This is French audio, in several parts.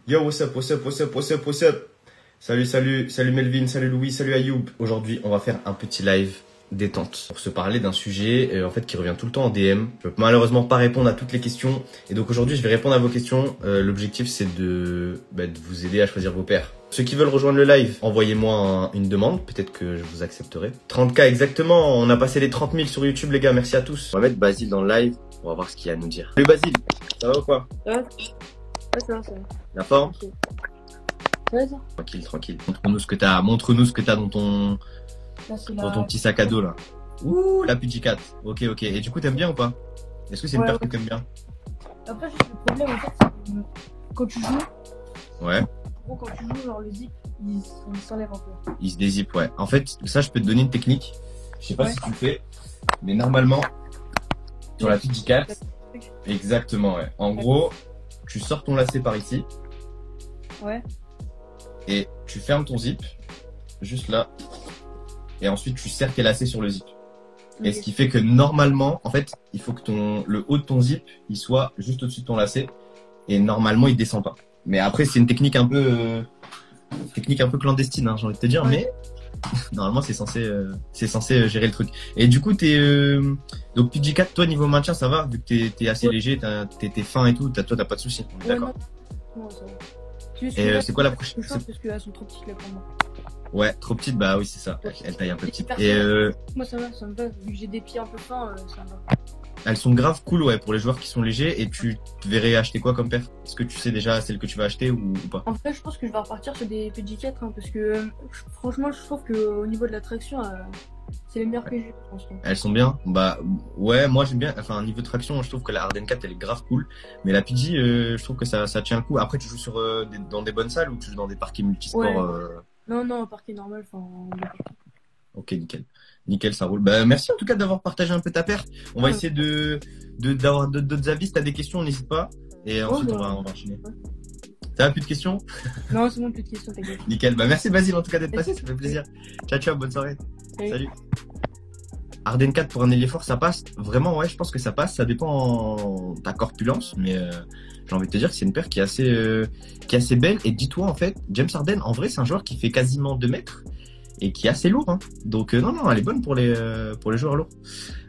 Yo, what's up, what's up, what's up, what's up, what's up? Salut Melvin, salut Louis, salut Ayoub. Aujourd'hui, on va faire un petit live détente pour se parler d'un sujet en fait qui revient tout le temps en DM. Je peux malheureusement pas répondre à toutes les questions et donc aujourd'hui, je vais répondre à vos questions. L'objectif, c'est de vous aider à choisir vos pairs. Ceux qui veulent rejoindre le live, envoyez-moi une demande, peut-être que je vous accepterai. 30K exactement, on a passé les 30 000 sur YouTube les gars, merci à tous. On va mettre Basile dans le live, on va voir ce qu'il a à nous dire. Salut Basile, ça va ou quoi? Ouais, ça va. La forme? Ouais, ça. Tranquille. Montre-nous ce que t'as dans ton petit sac à dos là. Ouh, la PG4. Ok. Et du coup, t'aimes bien ou pas? Est-ce que c'est une paire que t'aimes bien? Après, juste le problème en fait, c'est que quand tu joues, Ouais. quand tu joues, genre le zip, il s'enlève un peu. Il se dézippe, ouais. En fait, ça, je peux te donner une technique. Je sais pas si tu le fais, mais normalement, sur la PG4, exactement, ouais. En gros, tu sors ton lacet par ici. Ouais. Et tu fermes ton zip, juste là. Et ensuite, tu serres tes lacets sur le zip. Okay. Et ce qui fait que normalement, en fait, il faut que le haut de ton zip, il soit juste au-dessus de ton lacet. Et normalement, il descend pas. Mais après, c'est une technique un peu clandestine, hein, j'ai envie de te dire. Ouais. Mais normalement, c'est censé gérer le truc. Et du coup, donc PG4, toi, niveau maintien, ça va? Vu que t'es assez léger, t'es fin et tout, toi, t'as pas de soucis. On est d'accord? Non, ça va. Et c'est quoi la prochaine? Parce qu'elles sont trop petites là pour moi. Ouais, trop petites, bah oui, c'est ça. Elles taillent un peu petite. Et moi, ça me va. Vu que j'ai des pieds un peu fins, ça me va. Elles sont grave cool, ouais, pour les joueurs qui sont légers. Et tu te verrais acheter quoi comme paire? Est-ce que tu sais déjà celle que tu vas acheter ou pas? En fait, je pense que je vais repartir sur des PG4, hein, parce que franchement, je trouve qu'au niveau de la traction, c'est les meilleures que j'ai, franchement. Elles sont bien? Bah ouais, moi j'aime bien. Enfin, niveau de traction, je trouve que la Harden 4 elle est grave cool. Mais la PG, je trouve que ça tient un coup. Après, tu joues dans des bonnes salles ou tu joues dans des parquets multisports? Non, parquet normal, enfin. Ok, nickel, ça roule. Bah merci en tout cas d'avoir partagé un peu ta paire. On va essayer d'avoir d'autres avis. Si t'as des questions, n'hésite pas. Et ensuite on va enchaîner. Ouais. T'as plus de questions? Non, c'est bon, plus de questions, t'inquiète. Nickel. Bah merci Basile en tout cas d'être passé, ça fait plaisir. Ciao, bonne soirée. Salut. Harden 4 pour un ailier fort, ça passe? Vraiment, ouais, je pense que ça passe. Ça dépend de ta corpulence, mais j'ai envie de te dire que c'est une paire qui est assez belle. Et dis-toi, en fait, James Harden, en vrai, c'est un joueur qui fait quasiment 2 mètres et qui est assez lourd. Hein. Donc, non, elle est bonne pour les joueurs lourds.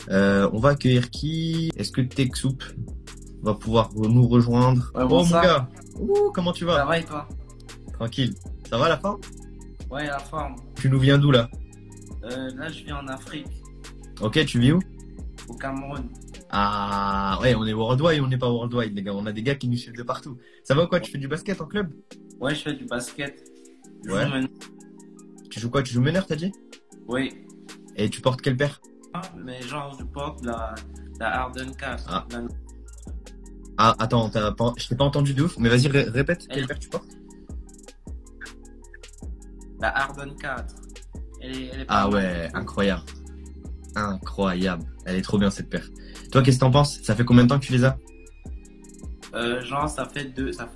On va accueillir qui? Est-ce que Texoup va pouvoir nous rejoindre? Ouais, bon, mon gars. Ouh, comment tu vas? Ça va et toi? Tranquille. Ça va la forme? Ouais, la forme. Tu nous viens d'où là? Là, je viens en Afrique. Ok, tu vis où? Au Cameroun. Ah, ouais, on est worldwide, on n'est pas worldwide, les gars. On a des gars qui nous suivent de partout. Ça va quoi? Tu fais du basket en club? Ouais, je fais du basket. Ouais. Tu joues quoi? Tu joues meneur, t'as dit? Oui. Et tu portes quelle paire? Mais genre, je porte la Harden 4. Ah. Attends, je t'ai pas entendu de ouf, mais vas-y, répète, quelle paire tu portes? La Harden 4. Elle est ah ouais, incroyable. Elle est trop bien cette paire. Toi, qu'est-ce que t'en penses? Ça fait combien de temps que tu les as? Genre, ça fait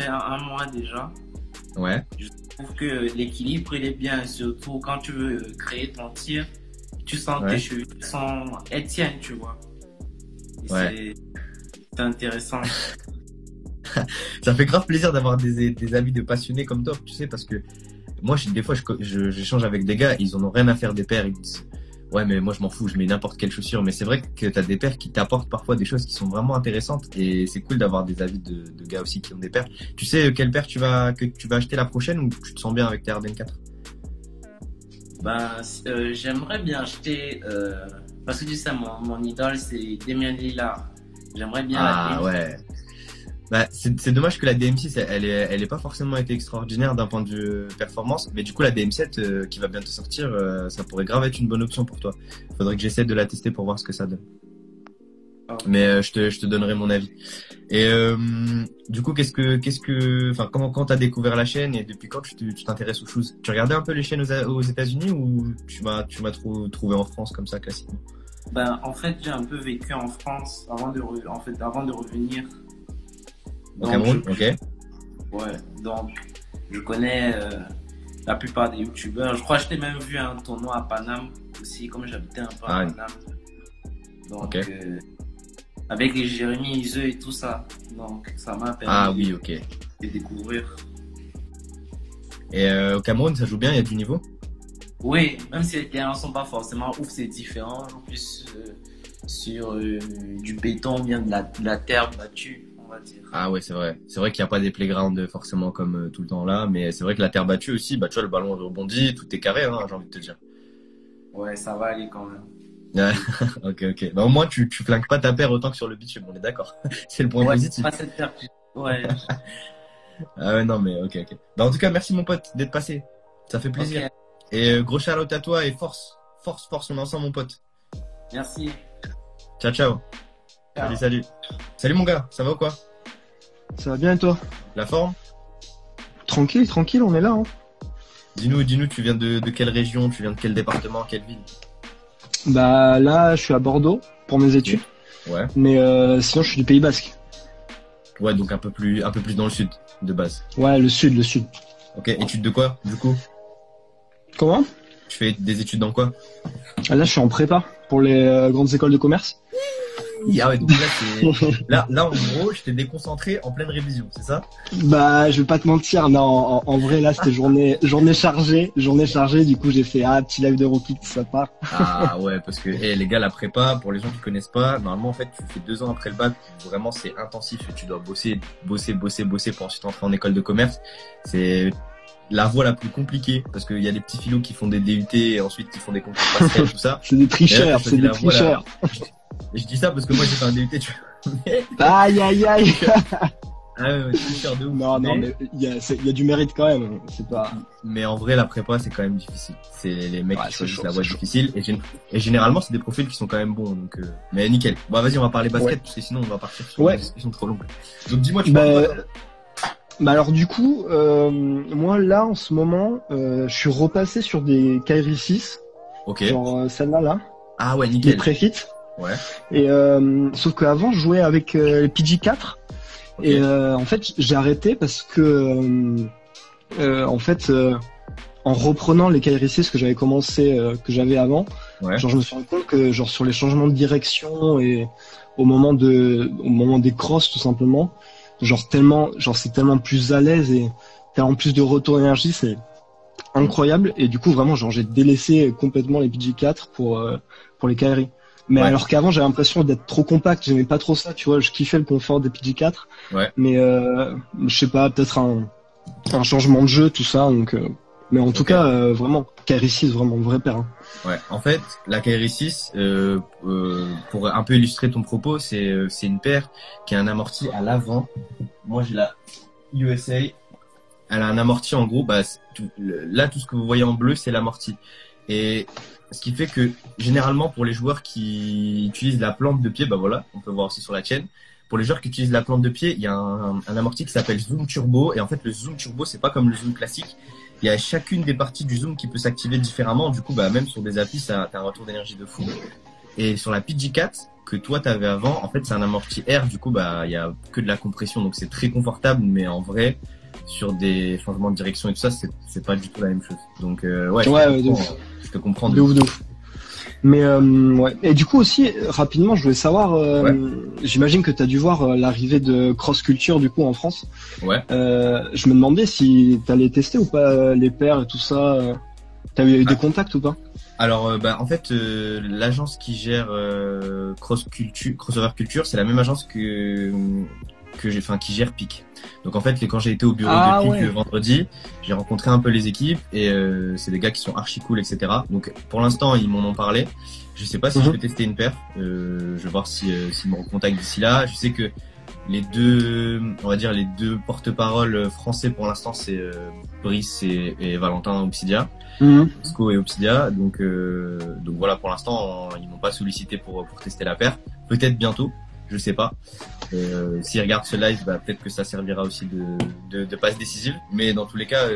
un mois déjà. Ouais. Je trouve que l'équilibre, il est bien. Surtout quand tu veux créer ton tir, tu sens que tes cheveux elles tiennent, tu vois. Et c'est intéressant. Ça fait grave plaisir d'avoir des amis de passionnés comme toi, tu sais, parce que moi, des fois, j'échange avec des gars, ils en ont rien à faire des paires. Ils me disent, ouais, mais moi, je m'en fous, je mets n'importe quelle chaussure. Mais c'est vrai que t'as des paires qui t'apportent parfois des choses qui sont vraiment intéressantes. Et c'est cool d'avoir des avis de gars aussi qui ont des paires. Tu sais quelle paire que tu vas acheter la prochaine ou tu te sens bien avec tes Harden 4? J'aimerais bien acheter, parce que tu sais, mon idole, c'est Damien Lillard. J'aimerais bien la ouais. Bah, c'est dommage que la DM6 elle est pas forcément été extraordinaire d'un point de vue performance, mais du coup la DM7 qui va bientôt sortir, ça pourrait grave être une bonne option pour toi. Faudrait que j'essaie de la tester pour voir ce que ça donne. Okay. Mais je te donnerai mon avis. Et du coup quand t'as découvert la chaîne et depuis quand tu t'intéresses aux choses? Tu regardais un peu les chaînes aux États-Unis ou tu m'as trouvé en France comme ça classiquement? En fait j'ai un peu vécu en France avant de revenir. Au Cameroun, ok. Ouais, donc je connais la plupart des youtubeurs. Je crois que je t'ai même vu à un tournoi à Paname aussi, comme j'habitais un peu à Paname. Donc, avec les Jérémy Iseux et tout ça. Donc, ça m'a permis de découvrir. Et au Cameroun, ça joue bien, il y a du niveau? Oui, même si les terrains sont pas forcément ouf, c'est différent. En plus, sur du béton, bien de la terre battue, on va dire. Ah ouais, c'est vrai. C'est vrai qu'il n'y a pas des playgrounds forcément comme tout le temps là, mais c'est vrai que la terre battue aussi, bah tu vois, le ballon rebondit, tout est carré, hein, j'ai envie de te dire. Ouais, ça va aller quand même. Ouais, ok. Bah au moins tu flingues pas ta paire autant que sur le bitume, on est d'accord. C'est le point Ouais, positif. pas cette terre. Ouais. Ah ouais, non mais ok. Bah en tout cas, merci mon pote d'être passé. Ça fait plaisir. Ok. Et gros shout-out à toi et force, on est ensemble mon pote. Merci. Ciao. Ciao. Salut. Salut mon gars, ça va ou quoi? Ça va bien et toi? La forme? Tranquille, on est là. Hein. Dis-nous, tu viens de quelle région? Tu viens de quel département? Quelle ville? Bah là, je suis à Bordeaux pour mes études. Ouais. Mais sinon, je suis du Pays Basque. Ouais, donc un peu plus dans le sud de base. Ouais, le sud. Ok, études de quoi du coup? Comment? Tu fais des études dans quoi? Là, je suis en prépa pour les grandes écoles de commerce. Ah ouais, donc là, en gros, je t'ai déconcentré en pleine révision, c'est ça? Bah, je vais pas te mentir, non, en vrai, là, c'était journée chargée. Du coup, j'ai fait petit live de Rocket, ça part. Ah ouais, parce que les gars, la prépa, pour les gens qui connaissent pas, normalement en fait, tu fais 2 ans après le bac, vraiment c'est intensif et tu dois bosser pour ensuite entrer en école de commerce. C'est la voie la plus compliquée parce qu'il y a des petits philos qui font des DUT et ensuite qui font des concours passerelles, tout ça. C'est des tricheurs, Et je dis ça parce que moi j'ai fait un DUT, tu vois. Aïe. Ah ouais, tricheur de ouf. Non, mais il y a du mérite quand même. C'est pas. Mais en vrai, la prépa, c'est quand même difficile. C'est les mecs qui choisissent la voie chaud. difficile. Et généralement, c'est des profils qui sont quand même bons. Donc, mais nickel. Bon, vas-y, on va parler basket, parce que sinon, on va partir sur une discussion trop longue. Donc, dis-moi, tu parles quoi, bah alors du coup, moi là en ce moment, je suis repassé sur des Kyrie 6, ok. genre celle-là là, Ah ouais, les nickel. pré-hits. Ouais. Et sauf qu'avant je jouais avec les PG4 Okay. et en fait j'ai arrêté parce que en reprenant les Kyrie 6 que j'avais commencé que j'avais avant, ouais. genre je me suis rendu compte que genre sur les changements de direction et au moment des crosses tout simplement, c'est tellement plus à l'aise et tellement plus de retour d'énergie, c'est incroyable. Et du coup vraiment genre j'ai délaissé complètement les PG4 pour les Kyrie. Mais ouais. Alors qu'avant j'avais l'impression d'être trop compact, j'aimais pas trop ça, tu vois, je kiffais le confort des PG4. Ouais. Mais je sais pas, peut-être un changement de jeu, tout ça. Donc mais en tout cas vraiment Kyrie 6 vraiment vrai père. Hein. Ouais, en fait, la Kyrie 6 pour un peu illustrer ton propos, c'est une paire qui a un amorti à l'avant. Moi, j'ai la USA. Elle a un amorti en gros, bah là tout ce que vous voyez en bleu, c'est l'amorti. Et ce qui fait que généralement pour les joueurs qui utilisent la plante de pied, bah voilà, on peut voir aussi sur la chaîne. Pour les joueurs qui utilisent la plante de pied, il y a un amorti qui s'appelle Zoom Turbo. Et en fait, le Zoom Turbo, c'est pas comme le Zoom classique. Il y a chacune des parties du zoom qui peut s'activer différemment. Du coup, bah même sur des applis, t'as un retour d'énergie de fou. Et sur la PG4 que toi t'avais avant, en fait, c'est un amorti air. Du coup, bah il y a que de la compression, donc c'est très confortable. Mais en vrai, sur des changements de direction et tout ça, c'est pas du tout la même chose. Donc je te comprends. De ouf. Mais ouais. Et du coup aussi rapidement, je voulais savoir. J'imagine que t'as dû voir l'arrivée de Cross Culture du coup en France. Ouais. Je me demandais si t'allais tester ou pas les paires et tout ça. T'as eu des contacts ou pas? Alors, en fait, l'agence qui gère Crossover Culture, c'est la même agence qui gère PIC. Donc en fait, quand j'ai été au bureau de PIC vendredi, j'ai rencontré un peu les équipes et c'est des gars qui sont archi cool, etc. Donc pour l'instant, ils m'en ont parlé. Je sais pas si je vais tester une paire. Je vais voir s'ils me recontactent d'ici là. Je sais que les deux porte-paroles français pour l'instant, c'est Brice et Valentin Obsidia. Sco et Obsidia. Donc voilà, pour l'instant, ils m'ont pas sollicité pour tester la paire. Peut-être bientôt. Je sais pas. S'ils regardent ce live, bah, peut-être que ça servira aussi de passe décisive. Mais dans tous les cas,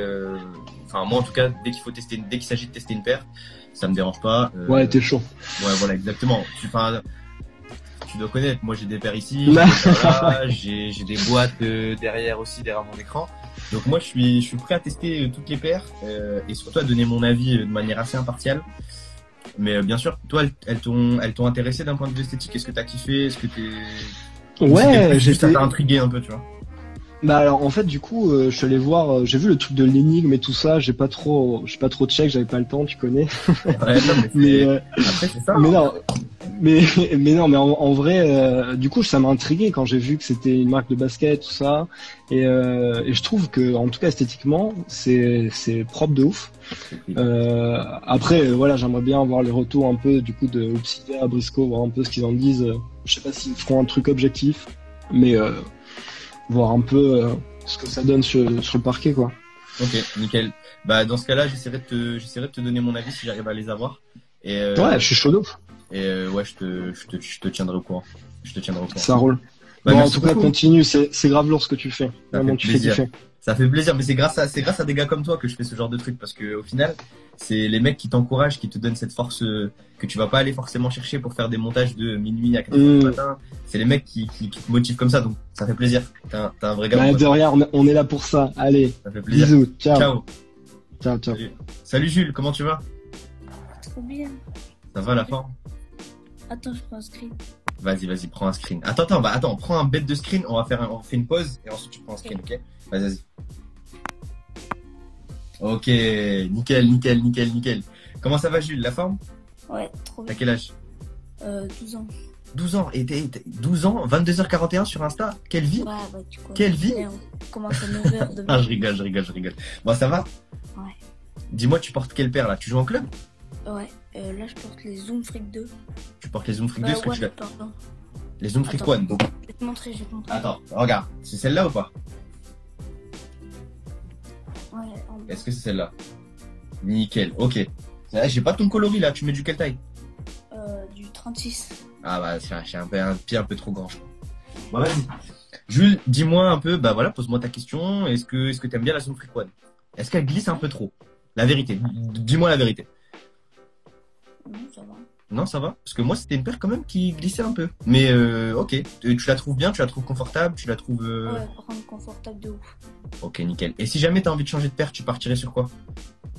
moi en tout cas, dès qu'il s'agit de tester une paire, ça me dérange pas. Ouais, t'es chaud. Ouais, voilà, exactement. Tu dois connaître. Moi, j'ai des paires ici, j'ai des boîtes derrière aussi, derrière mon écran. Donc moi, je suis prêt à tester toutes les paires et surtout à donner mon avis de manière assez impartiale. Mais bien sûr, toi, elles t'ont intéressé d'un point de vue esthétique. Est-ce que t'as kiffé? Est-ce que ça t'a intrigué un peu, tu vois? Bah alors en fait du coup je suis allé voir, j'ai vu le truc de l'énigme et tout ça, j'ai pas trop check, j'avais pas le temps, tu connais. Ouais, non, Mais après, c'est ça. mais Hein. non, mais non, mais en vrai du coup ça m'a intrigué quand j'ai vu que c'était une marque de basket tout ça et je trouve que en tout cas esthétiquement c'est propre de ouf. Après voilà, j'aimerais bien voir les retours un peu du coup de Obsidia, Briscoe, voir un peu ce qu'ils en disent. Je sais pas s'ils feront un truc objectif, mais voir un peu ce que ça donne sur le parquet quoi. Ok, nickel. Bah dans ce cas-là, j'essaierai de te donner mon avis si j'arrive à les avoir. Et Ouais, je suis chaud d'ouf. et ouais, je te tiendrai au courant. Je te tiendrai au courant. Ça roule. Bah, Bon, en merci tout cas, beaucoup. continue, c'est grave lourd ce que tu fais. Ça Vraiment, fait tu fais plaisir. kiffer. Ça fait plaisir, mais c'est grâce à des gars comme toi que je fais ce genre de truc parce que au final, c'est les mecs qui t'encouragent, qui te donnent cette force que tu vas pas aller forcément chercher pour faire des montages de minuit à 4 heures du matin. C'est les mecs qui te motivent comme ça, donc ça fait plaisir. T'as un vrai gars. Bah, de rien, on est là pour ça. Allez, Ça fait plaisir. bisous, ciao. Ciao. Ciao, ciao. Salut Jules, comment tu vas? Trop bien. Ça va la forme? Attends, je prends un screen. Vas-y, prends un screen. Attends, prends un bête de screen, on fait une pause et ensuite tu prends un screen, ok? Vas-y. Ok, nickel. Comment ça va Jules, la forme? Ouais, trop T'as bien. quel âge? 12 ans. 12 ans, et 12 ans, 22h41 sur Insta? Quelle vie? Ouais, bah tu connais. Quelle vie? On commence à 9h demain. Ah, je rigole. Bon, ça va? Ouais. Dis-moi, tu portes quelle paire là? Tu joues en club? Ouais, là je porte les Zoom Freak 2. Tu portes les Zoom Freak 2, est-ce que Ouais, tu l'as? pardon. Les Zoom Freak Attends. 1. Je vais te montrer. Attends, regarde, c'est celle-là ou pas? Ouais, en bas. Est-ce que c'est celle-là? Nickel, ok. J'ai pas ton coloris là, tu mets du quelle taille? Du 36. Ah bah j'ai un pied un peu trop grand je crois. Bah vas-y. Jules, dis-moi un peu, bah voilà, pose-moi ta question. Est-ce que t'aimes bien la Zoom Freak One? Est-ce qu'elle glisse un peu trop? La vérité. Dis-moi la vérité. Non, ça va. Non, ça va? Parce que moi c'était une paire quand même qui glissait un peu. Mais ok. Tu la trouves bien, tu la trouves confortable, tu la trouves. Ouais, par contre, confortable de ouf. Ok, nickel. Et si jamais t'as envie de changer de paire, tu partirais sur quoi?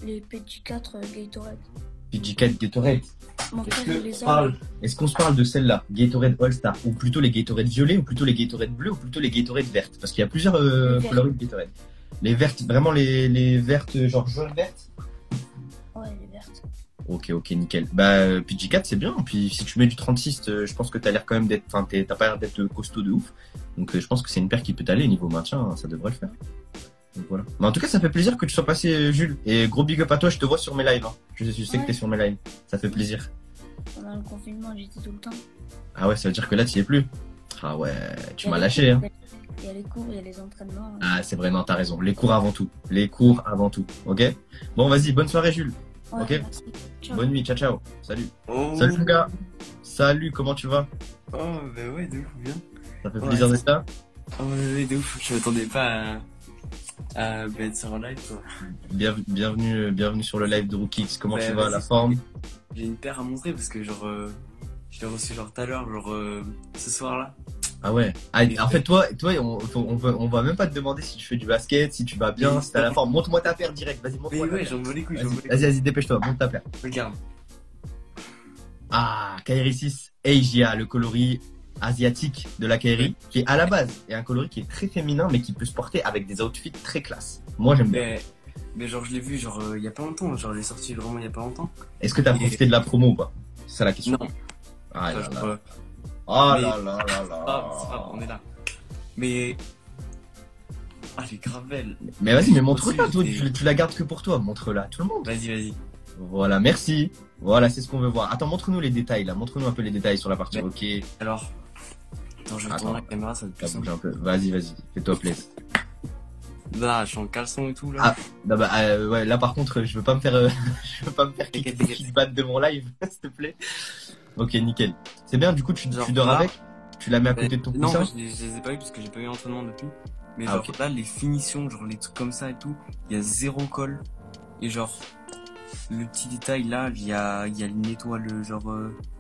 Les PG4 Gatorade. PG4 Gatorade. Mon frère, il les Est-ce qu'on se parle de celle-là, Gatorade All-Star, ou plutôt les Gatorade violets, ou plutôt les Gatorade bleus, ou plutôt les Gatorade vertes? Parce qu'il y a plusieurs coloris de Gatorade. Les vertes, vraiment les vertes, genre jaune verte? Ouais, les vertes. Ok, nickel. Bah, PG4 c'est bien, puis si tu mets du 36, je pense que t'as l'air quand même d'être, enfin, t'as pas l'air d'être costaud de ouf. Donc je pense que c'est une paire qui peut t'aller niveau maintien, hein, ça devrait le faire. Donc voilà. Mais en tout cas, ça fait plaisir que tu sois passé, Jules. Et gros big up à toi, je te vois sur mes lives. Hein. Je sais que t'es sur mes lives. Ça fait plaisir. Pendant le confinement, j'étais tout le temps. Ah ouais, ça veut dire que là, tu y es plus. Ah ouais, tu Il y a m'as les lâché. Hein. cours, il y a les cours, il y a les entraînements. Ah, c'est vrai, non, t'as raison. Les cours avant tout. Ok? Bon, vas-y, bonne soirée, Jules. Ouais, ok. merci. Ciao. Bonne nuit, ciao. Salut. Oh. Salut, mon gars. Salut, comment tu vas? Oh, bah ouais, de ouf, bien. Ça fait Ouais, plaisir d'être là. Oh, ouais, de ouf, je m'attendais pas à être sur un live, quoi. Bienvenue sur le live de Rookix. Comment Ouais, tu vas, vas-y. la forme? J'ai une paire à montrer parce que, genre, je l'ai reçu, genre, tout à l'heure, genre, ce soir-là. Ah ouais. Ah, en fait, toi, on va même pas te demander si tu fais du basket, si tu vas bien, si t'as la forme. Montre-moi ta paire direct. Vas-y, Mais montre-moi ta ouais, paire. j'en veux les couilles, Vas-y, dépêche-toi, montre ta paire. Regarde. Ah, Kairi 6 Asia, le coloris asiatique de la Kairi, qui est à la base est un coloris qui est très féminin, mais qui peut se porter avec des outfits très classe. Moi, j'aime bien. Mais genre, je l'ai vu, genre, il y a pas longtemps, genre, elle est sortie vraiment il y a pas longtemps. Est-ce que t'as profité de la promo ou pas? C'est ça la question. Non. Ah là Genre, là. Oh mais- là là là c'est grave, là. on est là. Mais. Ah, elle est grave belle. Mais vas-y, mais montre-la, toi, Aussi, tu la gardes que pour toi, montre-la à tout le monde. Vas-y. Voilà, merci. Voilà, c'est ce qu'on veut voir. Attends, montre-nous les détails là, montre-nous un peu les détails sur la partie Ouais. hockey. Alors. Attends, je vais Attends. tourner la caméra, ça va être plus Ça bouge simple. un peu. Vas-y, fais-toi plaisir. Là, je suis en caleçon et tout, là. Ah. Non, bah, ouais, là par contre, je veux pas me faire, je veux pas me faire T'inquiète. feedback de mon live, s'il te plaît. Ok, nickel. C'est bien, du coup, tu Genre dors là. avec, tu la mets à côté de ton Non, coussin. je les ai pas eu parce que j'ai pas eu entraînement depuis. Mais Ah, genre ok. là, les finitions, genre les trucs comme ça et tout, il y a zéro colle. Et genre, le petit détail là, il y a une étoile, genre,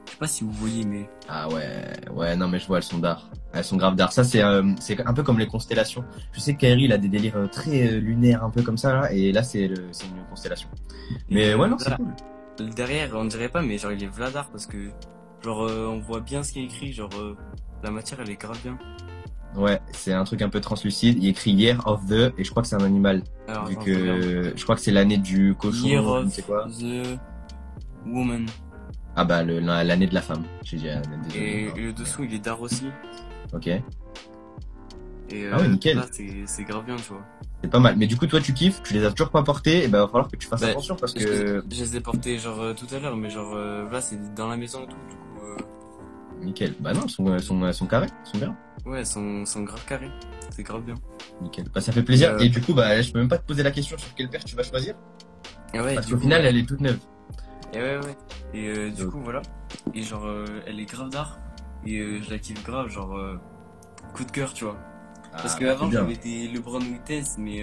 je sais pas si vous voyez, mais Ah ouais, non mais je vois, elles sont d'art. Elles sont grave d'art. Ça c'est un peu comme les constellations. Je sais que Kairi il a des délires très lunaires un peu comme ça là, et là c'est une constellation. Mais Et ouais non c'est là, cool. derrière, on dirait pas, mais genre il est Vladar parce que genre on voit bien ce qui est écrit, genre la matière elle est grave bien. Ouais, c'est un truc un peu translucide. Il écrit Year of the, et je crois que c'est un animal. Alors, Vu attends, que je crois que c'est l'année du cochon, Year je ne of sais quoi. the Woman. Ah bah l'année de la femme. J'ai dit désolé. Et le dessous, il est d'art aussi. Ok, Et Ah ouais, nickel. là, c'est grave bien, tu vois. c'est pas mal. Mais du coup, toi, tu kiffes, tu les as toujours pas portés, et ben va falloir que tu fasses Bah, attention parce que Je les ai portés genre tout à l'heure, mais genre là, c'est dans la maison et tout, du coup. nickel. Bah non, elles sont carrés, elles sont bien. Ouais, elles sont grave carrés. C'est grave bien. Nickel. Bah ça fait plaisir. Euh, Et du coup, bah je peux même pas te poser la question sur quelle paire tu vas choisir, Et ouais, parce du qu'au coup, final, elle est toute neuve. Et ouais. Et du Donc. coup, voilà. Et genre, elle est grave d'art. Et je la kiffe grave, genre, coup de cœur, tu vois. Parce que avant, c'est bien. j'avais des LeBron Witness, mais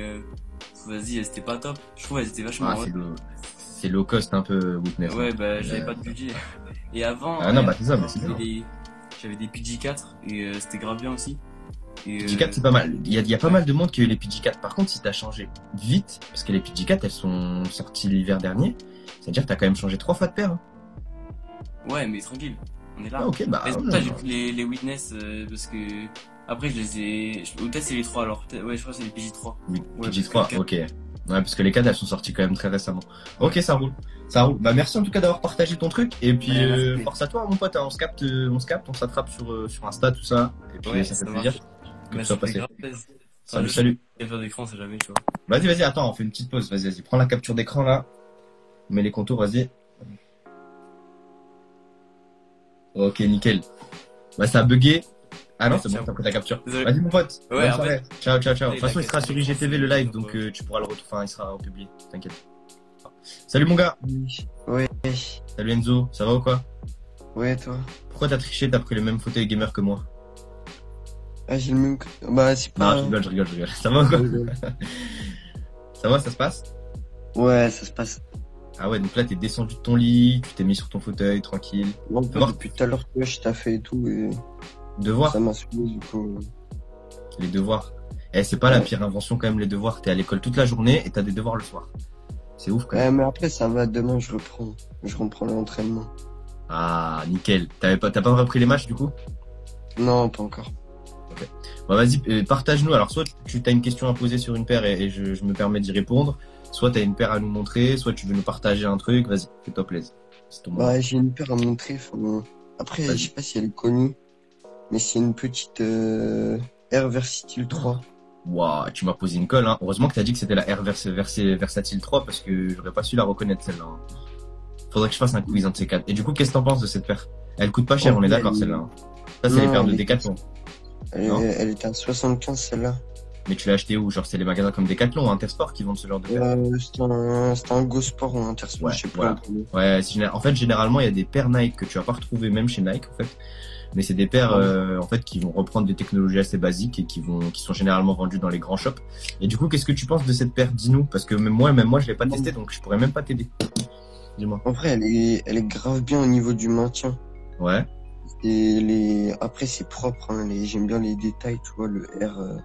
vas-y, c'était pas top. Je trouve elles étaient vachement Ah, hautes. c'est low cost un peu Witness. Ouais, hein. bah, j'avais pas de budget. Et avant, Ah non, bah c'est ça, mais c'est j'avais bien. j'avais des PG4 et c'était grave bien aussi. Et, PG4 c'est pas mal. Il y a pas mal de monde qui a eu les PG4. Par contre, si t'as changé vite, parce que les PG4 elles sont sorties l'hiver dernier, c'est-à-dire que t'as quand même changé 3 fois de paire. Hein. Ouais, mais tranquille, on est là. Ah, ok, bah. Mais c'est pour ouais, ça que j'ai bah. pris les Witness parce que après je les ai. Ou peut-être c'est les 3 alors. Ouais, je crois que c'est les PJ3. Oui, Ouais, PG3, parce que le ok. Ouais, parce que les 4 elles sont sorties quand même très récemment. Ok, ça roule. Ça roule. Bah merci en tout cas d'avoir partagé ton truc. Et puis Ouais, merci. force à toi mon pote, hein. On se capte, on s'attrape sur Insta, tout ça. Et puis Ouais, ça fait ça plaisir marche. que Mais tu sois ça fait passé. grave plaisir. Salut, Enfin, salut. je vais faire d'écran, c'est jamais, tu vois. Vas-y, attends, on fait une petite pause. Vas-y. Prends la capture d'écran là. On met les contours, vas-y. Ok, nickel. Bah ça a bugué. Ah non, Ouais, c'est bon, ciao. t'as pris ta capture. Désolé. Vas-y mon pote. Ouais, Bonne en soirée. Ciao. De toute Ouais, façon, il sera sur IGTV le live, donc ouais. tu pourras le retrouver. Enfin, il sera republié. T'inquiète. Salut mon gars. Ouais, Salut Enzo. Ça va ou quoi? ouais, toi. Pourquoi t'as triché? T'as pris le même fauteuil gamer que moi? Ah, j'ai le même. Bah, c'est Non, pas. je rigole. Ça va ou quoi? Ça va, ça se passe? Ouais, ça se passe. Ah ouais, donc là t'es descendu de ton lit, tu t'es mis sur ton fauteuil, tranquille. Non, voir. depuis tout à l'heure, tu vois, je t'ai fait et tout, et Devoirs? ça m'a saoulé, du coup. Les devoirs. Eh, c'est pas la Ouais. pire invention quand même, les devoirs. T'es à l'école toute la journée et t'as des devoirs le soir. C'est ouf quand même. Ouais, mais après, ça va, demain, je reprends l'entraînement. Ah, nickel. T'as pas repris les matchs du coup? Non, pas encore. Bah vas-y, partage-nous. Alors soit tu as une question à poser sur une paire et je me permets d'y répondre. Soit t'as une paire à nous montrer, soit tu veux nous partager un truc. Vas-y, fais-toi plaisir. C'est ton moment. Bah, j'ai une paire à montrer, après, Vas-y. je sais pas si elle est connue, mais c'est une petite, Air Versatile 3. Waouh, tu m'as posé une colle, hein. Heureusement que t'as dit que c'était la Air Versatile 3 parce que j'aurais pas su la reconnaître celle-là. Hein. Faudrait que je fasse un quiz, un de ces quatre. Et du coup, qu'est-ce que t'en penses de cette paire? Elle coûte pas cher, on est d'accord celle-là. Hein. Ça, c'est Non, les paires de elle est- Decathlon. Non. Elle était à 75, celle-là. Mais tu l'as acheté où? Genre, c'est les magasins comme Decathlon, Intersport qui vendent ce genre de paires. C'était un Go Sport ou Intersport, Ouais, je sais plus. voilà. le premier. Ouais, en fait, généralement, il y a des paires Nike que tu vas pas retrouver même chez Nike, en fait. Mais c'est des paires, en fait, qui vont reprendre des technologies assez basiques et qui sont généralement vendues dans les grands shops. Et du coup, qu'est-ce que tu penses de cette paire? Dis-nous, parce que même moi, je l'ai pas testée, donc je pourrais même pas t'aider. Dis-moi. En vrai, elle est grave bien au niveau du maintien. Ouais. Et après, c'est propre, hein, j'aime bien les détails, tu vois, le R,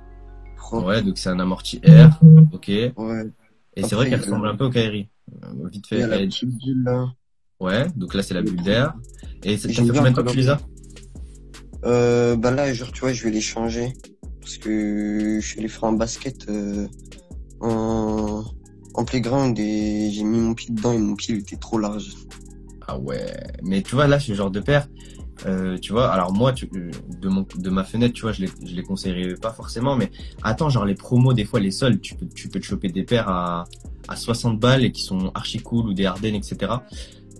propre. Ouais, donc c'est un amorti air. Ok. Et Ouais. c'est Après, vrai qu'elle il y a ressemble la- un peu au Kairi. Vite Il y fait. a la petite bulle, là. Ouais, donc là, c'est la bulle d'air. Et ça fait J'aime bien combien de temps que tu les as? Bah là, genre, tu vois, je vais les changer. Parce que je les ferai en basket, en playground et j'ai mis mon pied dedans et mon pied il était trop large. Ah ouais. Mais tu vois, là, ce genre de paire, tu vois, alors moi, de ma fenêtre, tu vois, je les conseillerais pas forcément, mais attends, genre les promos, des fois, les soldes, tu peux te choper des paires à 60 balles et qui sont archi cool ou des Ardennes, etc.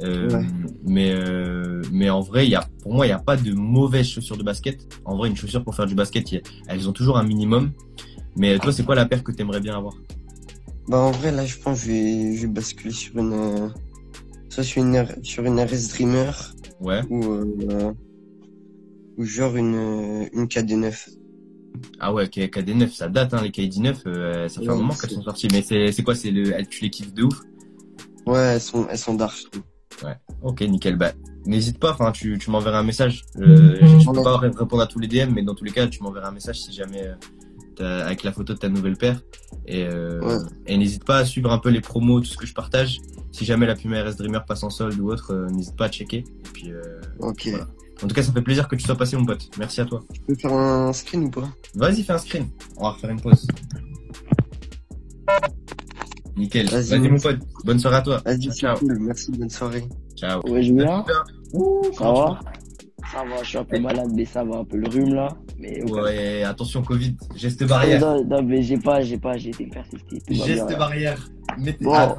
Ouais. Mais en vrai, pour moi, il y a pas de mauvaises chaussures de basket. En vrai, une chaussure pour faire du basket, elles ont toujours un minimum. Mais toi, c'est quoi la paire que t'aimerais bien avoir? Bah, en vrai, là, je pense que je vais basculer soit sur une RS Dreamer Ouais. ou genre une KD9. Ah ouais, KD9, ça date, hein, les KD9, ça fait un Ouais, moment qu'elles c'est- sont sorties. Mais c'est quoi, tu les kiffes de ouf? Ouais, elles sont d'arch, je trouve. Ok, nickel. Bah, n'hésite pas, enfin, tu m'enverras un message. Je peux Ouais. pas répondre à tous les DM, mais dans tous les cas, tu m'enverras un message si jamais, avec la photo de ta nouvelle paire. Ouais. Et n'hésite pas à suivre un peu les promos, tout ce que je partage. Si jamais la Puma RS Dreamer passe en solde ou autre, n'hésite pas à checker. Et puis, Ok. voilà. En tout cas, ça fait plaisir que tu sois passé, mon pote. Merci à toi. Tu peux faire un screen ou pas? Vas-y, fais un screen. On va refaire une pause. Nickel. Vas-y, mon pote. Bonne soirée à toi. Vas-y, c'est Ciao. cool. Merci, bonne soirée. Ciao. Ouais, Julien, Ouh, ça comment va? Ça va, je suis un peu malade, mais ça va, un peu le rhume là. Mais tu vas? Ouais, attention Covid. Geste Ah, barrière. non, mais j'ai été me faire tester. Tout va bien, Geste là. barrière. Mettez... Bon. Attends.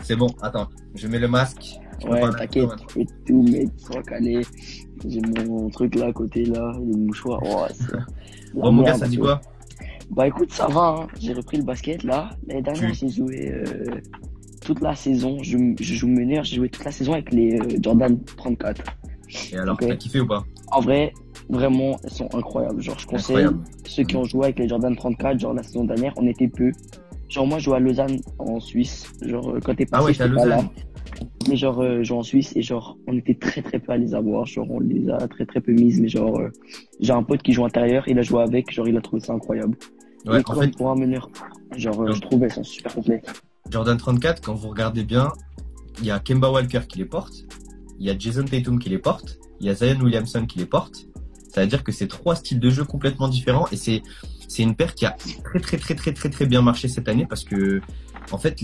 C'est bon, attends. Je mets le masque. Tu peux Ouais, parler t'inquiète, avec toi, et tout, mec, sois calé. J'ai mon truc là à côté là, les mouchoirs. Oh, c'est la Bon, mon gars, merde, ça dit un quoi? peu. Bah écoute, ça va, hein. J'ai repris le basket là. L'année dernière, j'ai joué toute la saison. Je joue meneur, j'ai joué toute la saison avec les Jordan 34. Et alors, Ok. t'as kiffé ou pas? En vrai, vraiment, elles sont incroyables. Genre, je conseille Incroyable. ceux qui ont joué avec les Jordan 34, genre la saison dernière, on était peu. Genre, moi, je jouais à Lausanne en Suisse. Genre, quand t'es passé, Ah ouais, t'es à j'étais pas là. Lausanne. Mais genre, je joue en Suisse et genre, on était très très peu à les avoir. Genre, on les a très très peu mises. Mais genre, j'ai un pote qui joue intérieur, il a joué avec, genre, il a trouvé ça incroyable. Ouais, Et en comme fait, pour un meneur, genre, Non. je trouve elles sont super complètes. Jordan 34, quand vous regardez bien, il y a Kemba Walker qui les porte, il y a Jason Tatum qui les porte, il y a Zion Williamson qui les porte. Ça veut dire que c'est 3 styles de jeu complètement différents et c'est une paire qui a très bien marché cette année parce que en fait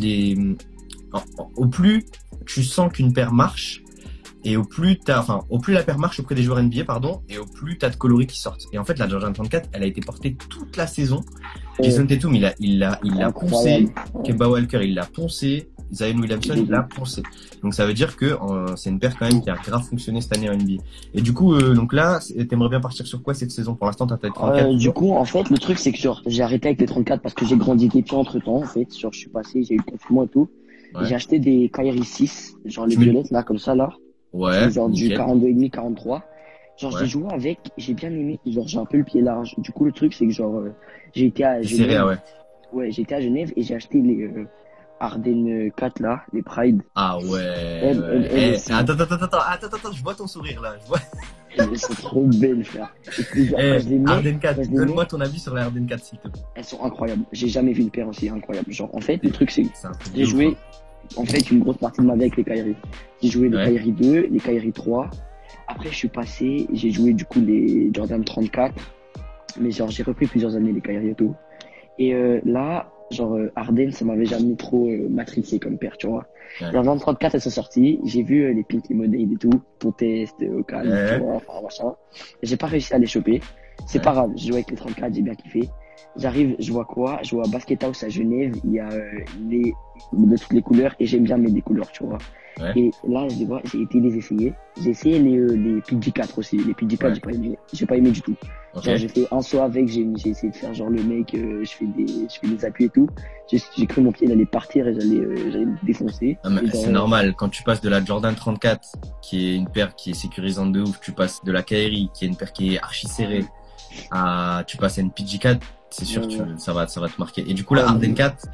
au plus tu sens qu'une paire marche et au plus la paire marche auprès des joueurs NBA pardon et au plus t'as de coloris qui sortent. Et en fait la Jordan 34, elle a été portée toute la saison. Jason Tatum, il l'a poncé. Incroyable. Kemba Walker, il l'a poncé. Zion Williamson, il l'a poncé. Donc ça veut dire que c'est une paire quand même qui a grave fonctionné cette année en NBA. Et du coup, donc là, t'aimerais bien partir sur quoi cette saison? Pour l'instant, t'as peut-être 34. Du coup, en fait, le truc, c'est que genre, j'ai arrêté avec les 34 parce que j'ai grandi des pieds entre temps, en fait. Genre, je suis passé, j'ai eu le confinement et tout. Ouais. J'ai acheté des Kyrie 6, genre les Tu mets- violettes, là, comme ça, là. Ouais. Genre du nickel. 42,5, 43. Genre, Ouais. j'ai joué avec, j'ai bien aimé. Genre, j'ai un peu le pied large. Du coup, le truc, c'est que genre, j'ai été à C'est serré, Genève. ouais. Ouais, j'ai été à Genève et j'ai acheté les Arden 4, là, les Pride. Ah ouais. Elle, c'est- Attends, je vois ton sourire là. Je vois. Elles sont trop belles, frère. Et puis, genre, quand je les mets, Arden 4, quand je les donne-moi mets, ton avis sur la Arden 4 s'il te plaît. elles sont incroyables. J'ai jamais vu une paire aussi incroyable. Genre, en fait, le truc, c'est que C'est un truc j'ai de ouf, joué, hein. en fait, une grosse partie de ma vie avec les Kyrie. J'ai joué les Ouais. Kyrie 2, les Kyrie 3. Après, je suis passé, j'ai joué du coup les Jordan 34. Mais genre, j'ai repris plusieurs années les Kyrie et tout. Et là, genre, Arden, ça m'avait jamais trop matrixé comme paire, tu vois. Ouais. Jordan 34, elles sont sorties. J'ai vu les Pink Lemonade et tout, ton test, au calme, Ouais. tu vois, enfin, machin. J'ai pas réussi à les choper. C'est Ouais. pas grave, j'ai joué avec les 34, j'ai bien kiffé. J'arrive, je vois quoi? Je vois Basket House à Genève, il y a de toutes les couleurs et j'aime bien mettre des couleurs, tu vois. Ouais. Et là, je les vois, j'ai été les essayer. J'ai essayé les PG4 aussi. Les PG4, Ouais. j'ai pas aimé du tout. Ok. Genre, j'ai fait un saut avec, j'ai essayé de faire genre le mec, je fais des appuis et tout. J'ai cru mon pied, il allait partir et j'allais me défoncer. Ah, mais Et genre, c'est normal, quand tu passes de la Jordan 34, qui est une paire qui est sécurisante de ouf, tu passes de la Kyrie, qui est une paire qui est archi serrée, tu passes à une PG4, c'est sûr, Ouais. ça va te marquer. Et du coup, la Ouais, Arden 4,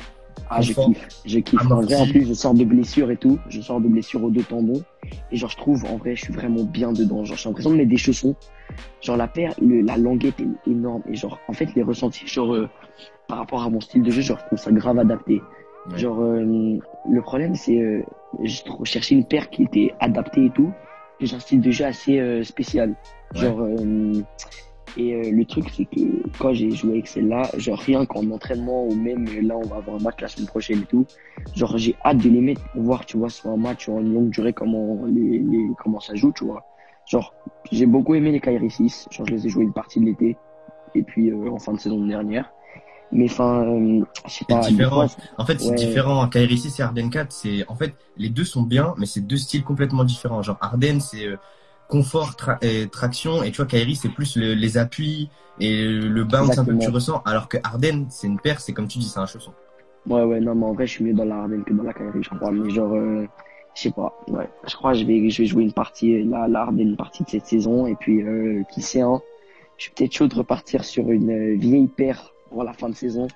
Ah, je confort, kiffe. Je kiffe. En amorti. vrai, en plus, je sors de blessures et tout. Je sors de blessures aux deux tendons. Et genre, je trouve, en vrai, je suis vraiment bien dedans. Genre, j'ai l'impression de mettre des chaussons. Genre, la paire, la languette est énorme. Et genre, en fait, les ressentis, genre, par rapport à mon style de jeu, genre, je trouve ça grave adapté. Ouais. Genre, le problème, c'est, j'ai trop cherché une paire qui était adaptée et tout. Et j'ai un style de jeu assez spécial. Ouais. Genre, le truc, c'est que quand j'ai joué avec celle-là, genre rien qu'en entraînement ou même là, on va avoir un match la semaine prochaine et tout, genre j'ai hâte de les mettre pour voir, tu vois, sur un match sur une longue durée, comment comment ça joue, tu vois. Genre, j'ai beaucoup aimé les Kyrie 6, genre je les ai joués une partie de l'été et puis en fin de saison dernière. Mais enfin, je sais pas. C'est différent. des fois, En fait, c'est ouais. différent. Kyrie 6 et Arden 4, en fait, les deux sont bien, mais c'est deux styles complètement différents. Genre, Arden, c'est confort, et traction, et tu vois, Kyrie, c'est plus les appuis et le bounce un peu que Exactement. tu ressens, alors que Arden, c'est une paire, c'est comme tu dis, c'est un chausson. Ouais, non, mais en vrai, je suis mieux dans la Harden que dans la Kyrie, je crois. Mais genre, je sais pas. Ouais, je crois que je vais jouer une partie, la Harden, une partie de cette saison. Et puis, qui sait, hein, je suis peut-être chaud de repartir sur une vieille paire pour la fin de saison,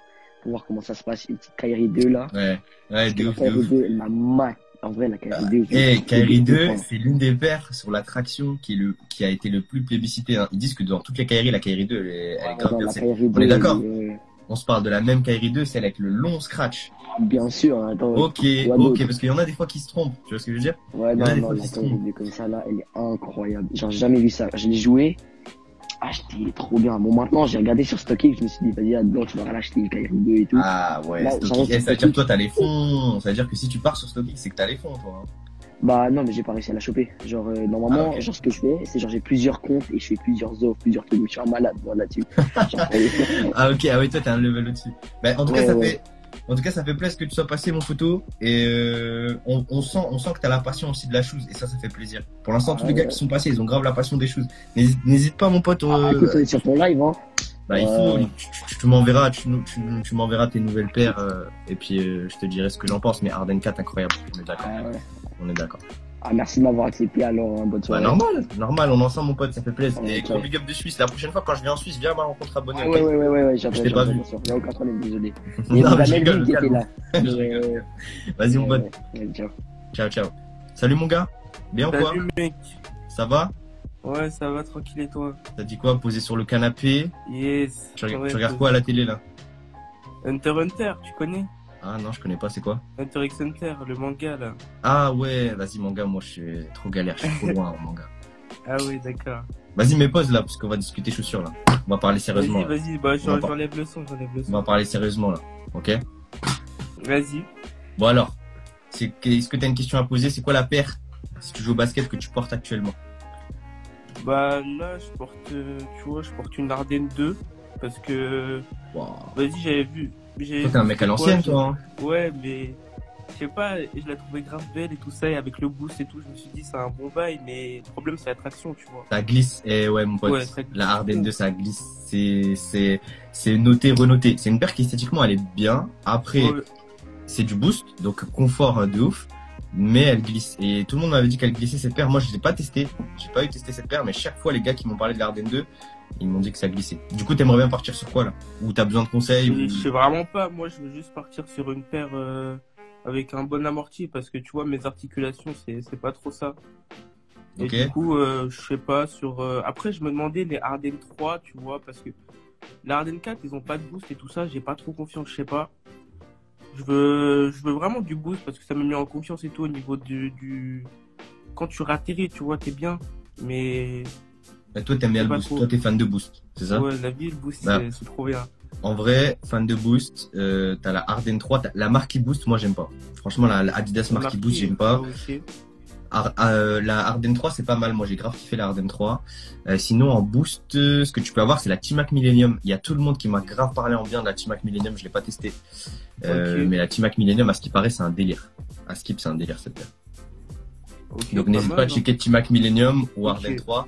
pour voir comment ça se passe. Une petite Kyrie 2, là. Ouais, Parce que de la ouf, de Kyrie ouf. 2, la mat. En vrai, la Kyrie 2. Et Kyrie 2, c'est l'une des paires sur la traction qui a été le plus plébiscité. Hein. Ils disent que dans toutes les Kyrie, la Kyrie 2, elle est grave bien. La Kyrie 2, On est d'accord. euh, On se parle de la même Kyrie 2, celle avec le long scratch. Bien sûr, hein, attends. Ok, quoi ok, d'autre parce qu'il y en a des fois qui se trompent, tu vois ce que je veux dire? Ouais, Il y en a non, des non, fois la qui se théorie trompent. de comme ça, là, elle est incroyable. J'ai jamais vu ça. Je l'ai joué. Ah, j'étais trop bien. Bon, maintenant, j'ai regardé sur StockX, je me suis dit, vas-y, là-dedans, tu vas l'acheter, le Kairi 2 et tout. Ah ouais, Là, StockX. j'arrive Eh, sur ça veut dire que StockX. toi t'as les fonds, ça veut dire que si tu pars sur StockX, c'est que t'as les fonds, toi. Hein. Bah, non, mais j'ai pas réussi à la choper. Genre, normalement, Ah, ok. genre, ce que je fais, c'est genre, j'ai plusieurs comptes et je fais plusieurs offres, plusieurs trucs. Je suis un malade, moi, là-dessus. Genre, Ah ok, ah oui, toi t'as un level au-dessus. Bah, en tout cas, ouais, ça ouais. fait, en tout cas, ça fait plaisir que tu sois passé, mon photo, et on sent que t'as la passion aussi de la chose, et ça fait plaisir. Pour l'instant, tous les gars qui sont passés, ils ont grave la passion des choses. N'hésite pas, mon pote. Ah, écoute, on est sur ton live, hein. Bah, il faut, tu m'enverras, tu m'enverras tes nouvelles paires, et puis je te dirai ce que j'en pense. Mais Arden 4, incroyable. On est d'accord. Ah, ouais. On est d'accord. Ah, merci de m'avoir accepté, alors, hein, bonne Bah, soirée. normal, on est ensemble, mon pote, ça fait plaisir. Ouais, Et gros big up de Suisse. La prochaine fois, quand je viens en Suisse, viens à ma rencontre abonnée. Ah, ok ouais, Je t'ai pas vu. bien sûr. Y a aucun problème, désolé. Non, Il y a mais je même rigole, lui qui était là. je Mais, rigole. Vas-y, mon pote. ouais, ciao. Ciao, ciao. Salut, mon gars. Bien ou quoi? Salut mec. Ça va? Ouais, ça va tranquille et toi? T'as dit quoi? Posé sur le canapé? Yes. Tu Ouais, regardes quoi à la télé, là? Hunter x Hunter, tu connais? Ah non, je connais pas, c'est quoi? Hunter x Hunter, le manga là. Ah ouais, vas-y, manga, moi, je suis trop galère, je suis trop loin en manga. Ah oui, d'accord. Vas-y, mets pause, là, parce qu'on va discuter chaussures, là. On va parler sérieusement. là. Vas-y, bah On va pas- j'enlève le son, On va parler sérieusement, là. Ok? Vas-y. Bon, alors. Est-ce que t'as une question à poser? C'est quoi la paire, si tu joues au basket, que tu portes actuellement? Bah là, je porte, tu vois, je porte une Arden 2 parce que, Wow. vas-y, j'avais vu. Toi, t'es un mec à l'ancienne, toi, hein. Ouais, mais je sais pas, je la trouvais grave belle et tout ça, et avec le boost et tout, je me suis dit c'est un bon bail, mais le problème c'est l'attraction, tu vois. Ça glisse. Eh ouais, mon pote. Ouais, ça glisse. La Arden 2, ça glisse. C'est noté, renoté. C'est une paire qui, esthétiquement, elle est bien. Après, Ouais. c'est du boost, donc confort de ouf. Mais elle glisse. Et tout le monde m'avait dit qu'elle glissait cette paire. Moi, je l'ai pas testé. J'ai pas eu testé cette paire, mais chaque fois, les gars qui m'ont parlé de la Arden 2, ils m'ont dit que ça glissait. Du coup, t'aimerais bien partir sur quoi, là? Ou t'as besoin de conseils? Je ou- sais vraiment pas, moi je veux juste partir sur une paire avec un bon amorti parce que tu vois mes articulations c'est pas trop ça. Et Ok. du coup je sais pas sur après je me demandais les Arden 3 tu vois parce que les Arden 4 ils ont pas de boost et tout ça, j'ai pas trop confiance, je sais pas. Je veux vraiment du boost parce que ça me met en confiance et tout au niveau du quand tu ratterris, tu vois, t'es bien mais Bah, toi, t'aimes bien C'est le pas boost. trop. Toi, t'es fan de boost. C'est ça? ouais, la vie le boost Bah. c'est trop bien. En vrai, fan de boost, t'as la Arden 3, la marque Boost, moi j'aime pas. Franchement, la Adidas marque Boost, j'aime pas. Ok. La Arden 3, c'est pas mal. Moi, j'ai grave kiffé la Arden 3. Sinon, en boost, ce que tu peux avoir, c'est la T-Mac Millennium. Il y a tout le monde qui m'a grave parlé en bien de la T-Mac Millennium. Je l'ai pas testé. Ok. Mais la T-Mac Millennium, à ce qui paraît, c'est un délire. À Skip, c'est un délire, cette paire. Ok, Donc, n'hésite mal, pas à hein. checker T-Mac Millennium ou Ok. Arden 3.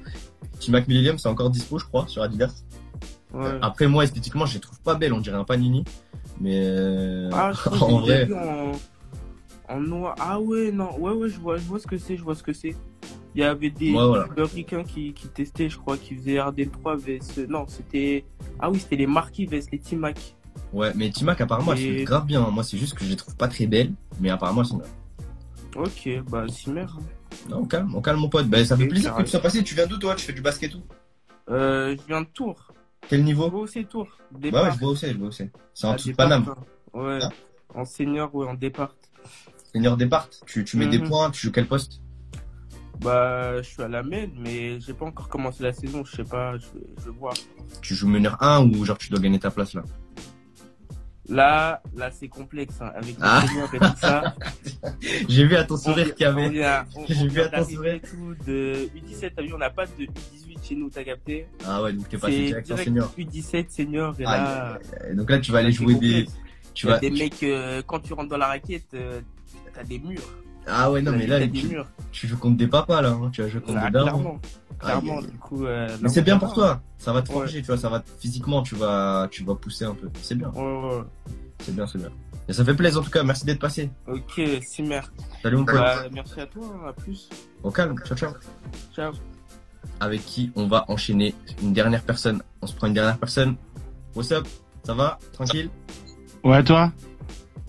T-Mac Millennium, c'est encore dispo, je crois, sur Adidas. Ouais. Après, moi, esthétiquement, je les trouve pas belles. On dirait un panini. Mais, Ah, je crois que en j'ai vrai, vu en noir. Ah ouais, non, ouais, je vois ce que c'est, je vois ce que c'est. Il y avait des Ouais, voilà. youtubeurs ricains qui testaient, je crois, qui faisaient Arden 3 vs. Non, c'était. Ah oui, c'était les Marquis vs les T-Mac. ouais, mais T-Mac, apparemment, elles Et- sont grave bien. Moi, c'est juste que je les trouve pas très belles. Mais apparemment, elles sont bien. Ok, bah, Simer. Non, on calme, mon pote. Bah, ça fait Ok, plaisir que carré. tu sois passé. Tu viens d'où, toi? Tu fais du basket où? Je viens de Tours. Quel Je niveau? vois aussi Tours. Bah Départ. ouais, je vois aussi, je vois aussi. C'est en Ah, dessous de départ, Paname. hein. Ouais. Ah. En senior, ouais, en départ. Senior départ. Tu mets des Mhm. points, tu joues quel poste? Bah, je suis à la MED, mais j'ai pas encore commencé la saison, je sais pas, je vais voir. Tu joues meneur 1 ou genre tu dois gagner ta place là? Là, c'est complexe, hein, avec les Ah. seniors et tout ça. J'ai vu à ton sourire qu'il y avait. J'ai vu vient à ton d'arriver sourire. et tout de U17, t'as vu, on n'a pas de U18 chez nous, t'as capté? Ah ouais, donc t'es passé C'est direct en direct senior. U17 senior, et Aïe, là, Donc là, tu vas aller c'est jouer des. complexe. Tu Il y a vas. des mecs, quand tu rentres dans la raquette, t'as des murs. Ah ouais, non, mais là, t'as des tu murs. joues contre des papas là. Hein. Tu vas jouer contre Ah, des darons. clairement, clairement, Aïe, aïe, du coup. Mais c'est bien pour toi. Ça va te Ouais. forger, tu vois. Ça va physiquement, tu vas pousser un peu. C'est bien. Ouais. C'est bien, c'est bien. Et ça fait plaisir en tout cas. Merci d'être passé. Ok, Simer. Salut mon pote. Bah, merci à toi, hein, à plus. Au calme. Ciao, ciao. Ciao. Avec qui on va enchaîner une dernière personne. On se prend une dernière personne. What's up? Ça va? Tranquille? Ouais, toi?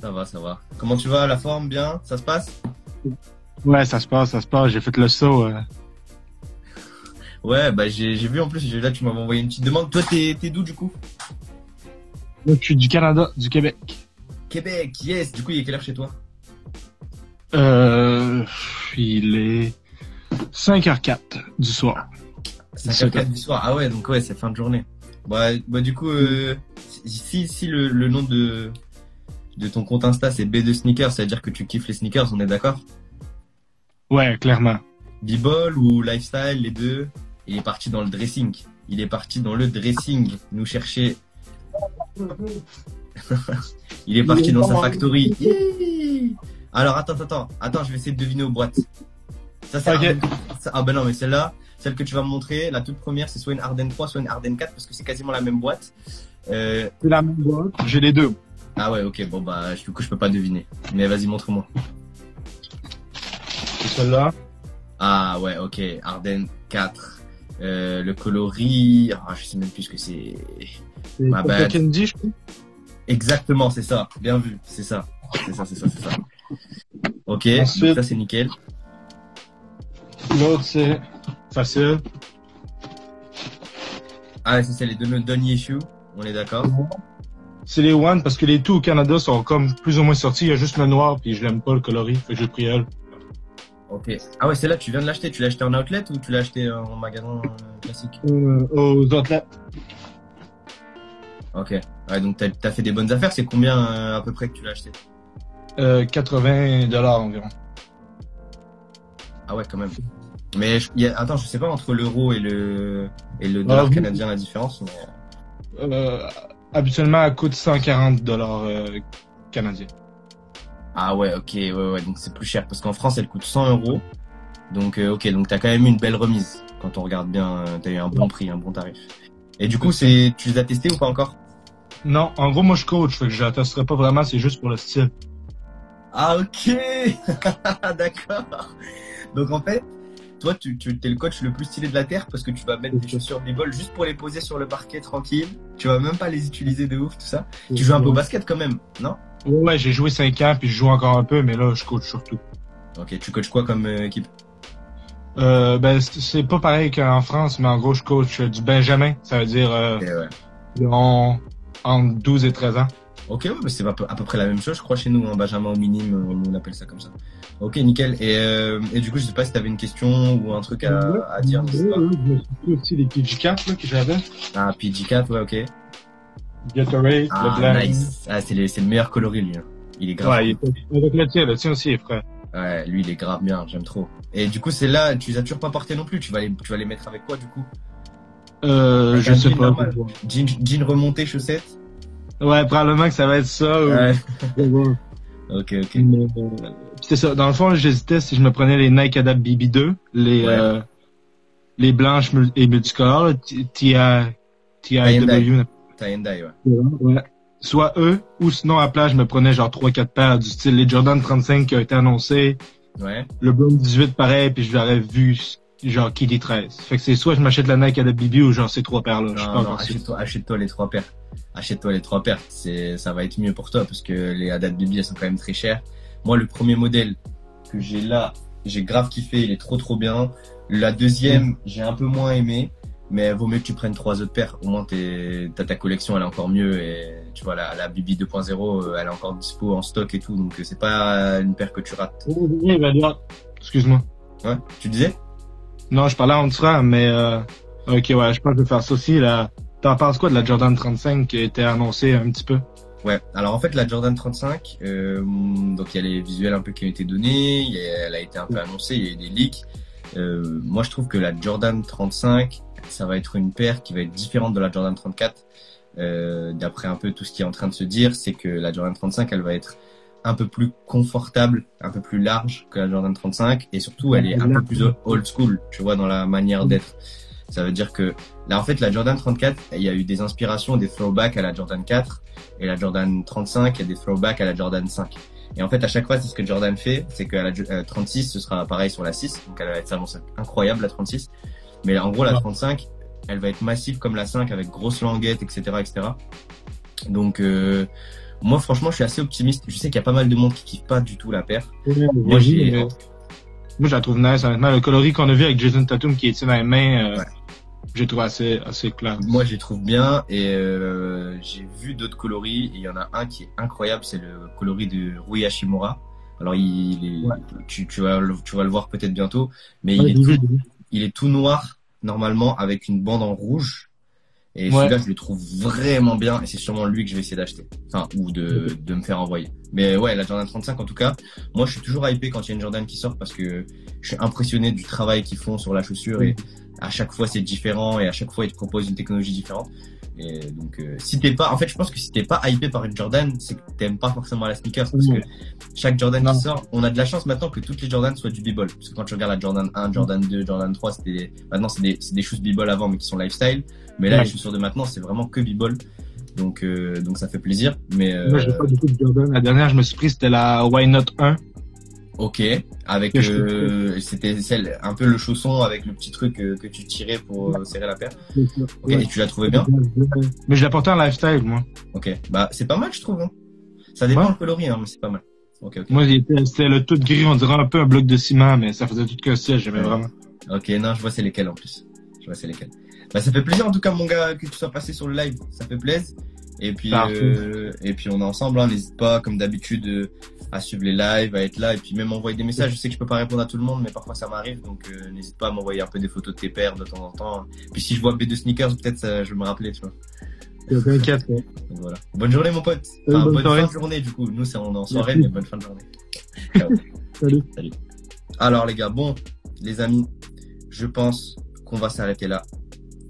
Ça va. Comment tu vas? La forme? Bien? Ça se passe? Ouais, ça se passe. J'ai fait le saut. Ouais, bah j'ai vu en plus, là tu m'avais envoyé une petite demande. Toi t'es d'où du coup? Moi, je suis du Canada, du Québec. Québec, yes. Du coup, il est quelle heure chez toi? Il est 5h04 du soir. 5h04 du soir. Ah ouais, donc ouais, c'est fin de journée. Bah du coup, si le nom de ton compte Insta c'est B2 Sneakers, ça veut dire que tu kiffes les sneakers, on est d'accord? Ouais, clairement. B-ball ou lifestyle, les deux. Il est parti dans le dressing. Il est parti dans le dressing, nous chercher. Il est parti dans sa factory. Alors attends, je vais essayer de deviner aux boîtes. Ça c'est okay. Ah ben non, mais celle-là, celle que tu vas me montrer, la toute première, c'est soit une Arden 3, soit une Arden 4 parce que c'est quasiment la même boîte. C'est la même boîte. J'ai les deux. Ah ouais, ok, bon bah du coup je peux pas deviner. Mais vas-y, montre-moi. C'est celle-là. Ah ouais, ok, Arden 4. Le coloris, je sais même plus ce que c'est. Ma bad. Candy, je crois. Exactement, c'est ça. Bien vu, c'est ça. C'est ça. Ok, ensuite, donc ça c'est nickel. L'autre c'est facile. Ah, c'est les deux Donny Issue, on est d'accord. C'est les One parce que les tout au Canada sont comme plus ou moins sortis. Il y a juste le noir puis je l'aime pas le coloris, fait que j'ai pris elle. Ok. Ah ouais, celle-là, tu viens de l'acheter. Tu l'as acheté en outlet ou tu l'as acheté en magasin classique? Aux outlets. Ok. Ouais, donc t'as fait des bonnes affaires. C'est combien à peu près que tu l'as acheté? $80 environ. Ah ouais, quand même. Mais attends, je sais pas entre l'euro et le dollar canadien la différence. Mais... habituellement, elle coûte $140 canadiens. Ah ouais, ok, ouais, donc c'est plus cher parce qu'en France elle coûte 100 €. Donc ok, donc t'as quand même eu une belle remise quand on regarde bien. T'as eu un bon prix, un bon tarif. Et du coup, tu les as testés ou pas encore? Non, en gros moi je coach, fait que je la testerai pas vraiment, c'est juste pour le style. Ah ok, d'accord. Donc en fait, toi tu t'es le coach le plus stylé de la terre parce que tu vas mettre des chaussures b-ball juste pour les poser sur le parquet tranquille. Tu vas même pas les utiliser de ouf, tout ça. Tu joues un peu au basket quand même, non? Ouais, j'ai joué 5 ans puis je joue encore un peu, mais là je coach surtout. Ok, tu coaches quoi comme équipe? Ben c'est pas pareil qu'en France, mais en gros je coach du Benjamin, ça veut dire entre 12 et 13 ans. Ok, ouais, mais c'est à peu près la même chose, je crois, chez nous, hein, Benjamin au minime, on appelle ça comme ça. Ok, nickel. Et du coup, je sais pas si t'avais une question ou un truc à dire. Je me suis pris aussi les PG4 là, que j'avais. Ah, PG4, ouais, ok. Gatorade, le blanc. Nice. Ah, c'est le meilleur coloris, lui. Hein. Il est grave. Ouais, avec le tien aussi est frais. Ouais, lui, il est grave bien, j'aime trop. Et du coup, celle-là, tu les as toujours pas porté non plus. Tu vas les mettre avec quoi, du coup? Je sais pas. Jean remonté, chaussettes? Ouais, probablement que ça va être ça. Ouais. Ok. Mais, c'est ça. Dans le fond, j'hésitais si je me prenais les Nike Adapt BB2, les blanches et multicolores, TIW. Tie-and-dye, ouais. Soit eux, ou sinon à place, je me prenais genre 3-4 paires du style les Jordan 35 qui ont été annoncés. Ouais. Le Bloom 18 pareil, puis je l'aurais vu genre KD 13. Fait que c'est soit je m'achète la Nike Adapt BB ou genre ces 3 paires là. Non, achète-toi les 3 paires. Achète-toi les 3 paires. Ça va être mieux pour toi parce que les Adapt BB elles sont quand même très chères. Moi, le premier modèle que j'ai là, j'ai grave kiffé, il est trop bien. La deuxième, j'ai un peu moins aimé, mais vaut mieux que tu prennes 3 autres paires. Au moins t'as ta collection, elle est encore mieux et tu vois la BB 2.0, elle est encore dispo en stock et tout, donc c'est pas une paire que tu rates. Oui, excuse-moi. Ouais, tu disais? Non, je parlais en dessous, mais ok, ouais, je pense que je vais faire ça aussi. Là. T'en penses quoi de la Jordan 35 qui a été annoncée un petit peu? Ouais, alors en fait la Jordan 35, donc il y a les visuels un peu qui ont été donnés, elle a été un peu annoncée, il y a eu des leaks. Moi je trouve que la Jordan 35, ça va être une paire qui va être différente de la Jordan 34. D'après un peu tout ce qui est en train de se dire, c'est que la Jordan 35, elle va être un peu plus confortable, un peu plus large que la Jordan 35 et surtout elle est un peu plus old school, tu vois, dans la manière d'être. Ça veut dire que là en fait la Jordan 34, il y a eu des inspirations, des throwbacks à la Jordan 4 et la Jordan 35, il y a des throwbacks à la Jordan 5. Et en fait à chaque fois c'est ce que Jordan fait, c'est que la 36 ce sera pareil sur la 6, donc elle va être incroyable la 36. Mais en gros la 35, elle va être massive comme la 5 avec grosse languette, etc. Donc moi franchement je suis assez optimiste. Je sais qu'il y a pas mal de monde qui kiffe pas du tout la paire. Moi je la trouve nice honnêtement. Le coloris qu'on a vu avec Jason Tatum qui est dans les mains, J'ai trouvé assez clair. Moi, je les trouve bien et j'ai vu d'autres coloris. Il y en a un qui est incroyable, c'est le coloris de Rui Hashimura. Alors, tu vas le voir peut-être bientôt, mais il est tout noir normalement avec une bande en rouge. Et celui-là, je le trouve vraiment bien et c'est sûrement lui que je vais essayer d'acheter. Enfin, ou de me faire envoyer. Mais ouais, la Jordan 35, en tout cas, moi, je suis toujours hypé quand il y a une Jordan qui sort parce que je suis impressionné du travail qu'ils font sur la chaussure et à chaque fois, c'est différent et à chaque fois, ils te proposent une technologie différente. Et donc, si t'es pas, en fait, je pense que si t'es pas hypé par une Jordan, c'est que t'aimes pas forcément la sneakers parce que chaque Jordan qui sort, on a de la chance maintenant que toutes les Jordan soient du b-ball. Parce que quand tu regardes la Jordan 1, Jordan 2, Jordan 3, maintenant c'est des shoes b-ball avant mais qui sont lifestyle. Mais là, les chaussures de maintenant, c'est vraiment que b-ball. Donc ça fait plaisir. Mais moi, j'ai pas du tout de Jordan. La dernière, je me suis pris, c'était la Why Not 1. Ok, avec c'était celle un peu le chausson avec le petit truc que tu tirais pour serrer la paire. Ok, et tu l'as trouvé bien? Mais je l'ai porté en lifestyle, moi. Ok, bah c'est pas mal, je trouve. Hein. Ça dépend le coloris, hein, mais c'est pas mal. Ok. Moi, c'était le tout gris, on dirait un peu un bloc de ciment, mais ça faisait tout que ça, j'aimais vraiment. Ok, non, je vois c'est lesquels en plus. Bah ça fait plaisir en tout cas, mon gars, que tu sois passé sur le live. Ça fait plaisir. Et puis on est ensemble, hein. N'hésite pas, comme d'habitude, à suivre les lives, à être là, et puis même envoyer des messages. Je sais que je peux pas répondre à tout le monde, mais parfois ça m'arrive, donc n'hésite pas à m'envoyer un peu des photos de tes paires de temps en temps. Puis si je vois B2 Sneakers, peut-être je vais me rappeler, tu vois. T'inquiète. Donc voilà. Bonne journée, mon pote. Enfin, bonne fin de journée, du coup. Nous, on est en soirée, mais bonne fin de journée. Ciao. Salut. Alors les gars, bon, les amis, je pense qu'on va s'arrêter là.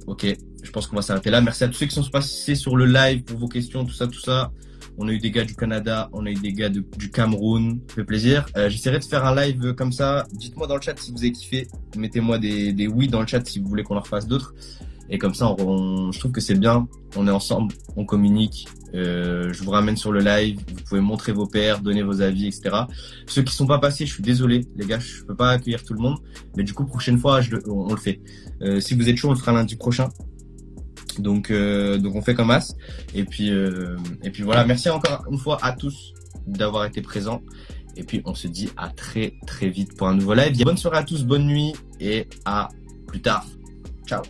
Ok, je pense qu'on va s'arrêter là. Merci à tous ceux qui sont passés sur le live pour vos questions, tout ça. On a eu des gars du Canada, on a eu des gars du Cameroun. Ça fait plaisir. J'essaierai de faire un live comme ça. Dites-moi dans le chat si vous avez kiffé. Mettez-moi des oui dans le chat si vous voulez qu'on en refasse d'autres. Et comme ça, je trouve que c'est bien. On est ensemble, on communique. Je vous ramène sur le live. Vous pouvez montrer vos paires, donner vos avis, etc. Ceux qui sont pas passés, je suis désolé, les gars, je peux pas accueillir tout le monde. Mais du coup, prochaine fois, on le fait. Si vous êtes chaud, on le fera lundi prochain. Donc on fait comme as. Et puis voilà. Merci encore une fois à tous d'avoir été présents. Et puis on se dit à très très vite pour un nouveau live. Bonne soirée à tous, bonne nuit et à plus tard. Ciao.